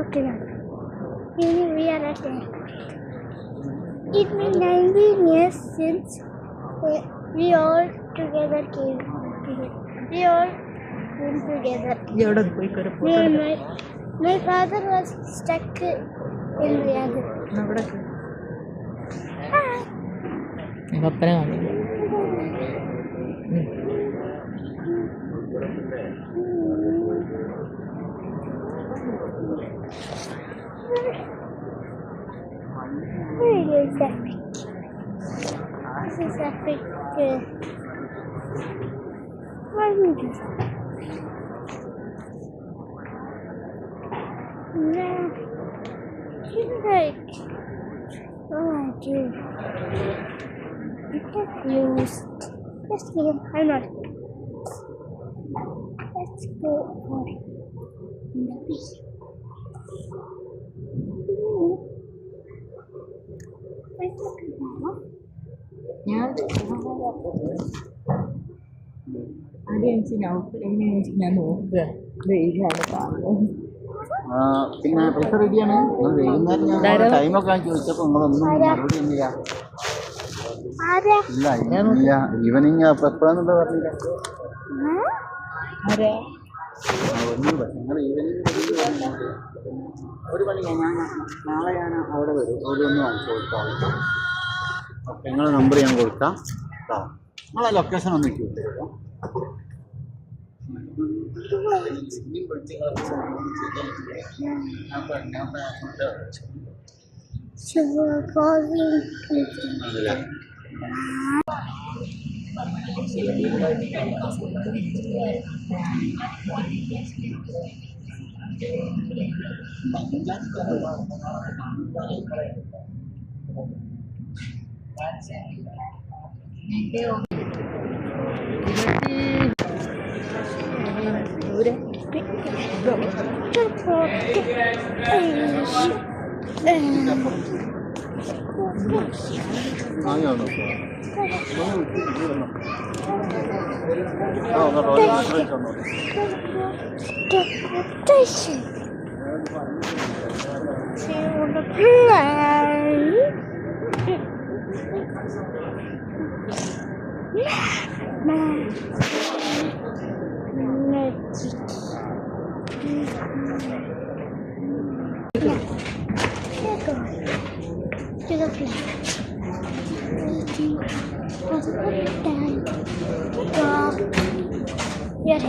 റൂട്ടിലാണ്. ഇനി we are at airport. It's been 19 years since we all together came together. We all came together. My father was stuck in Riyadh. Where is epic? This is epic. What is this? No. It's like, oh my God. I'm confused. Let's go. I'm not. Let's go for the beach. പിന്നെ പൈസ റെഡിയാണ്. വൈകുന്നേരം ഞാൻ ടൈമൊക്കെ ചോദിച്ചപ്പോൾ നിങ്ങളൊന്നും മറുപടി ഒന്നുമില്ല. ഇല്ല ഈവനിങ് അപ്പം എപ്പോഴാണെന്നുള്ളത് പറഞ്ഞില്ല. നിങ്ങൾ ഈവനിങ് ഒരു പണി നാളെ ഞാൻ അവിടെ വരും. അവിടെ ഒന്ന് വാങ്ങിച്ചു കൊടുക്കാം. ഓക്കെ, നിങ്ങളുടെ നമ്പർ ഞാൻ കൊടുക്കാം കേട്ടോ. നിങ്ങളെ ലൊക്കേഷൻ ഒന്ന് എനിക്ക് വിട്ടുതരുമോ? Yeah.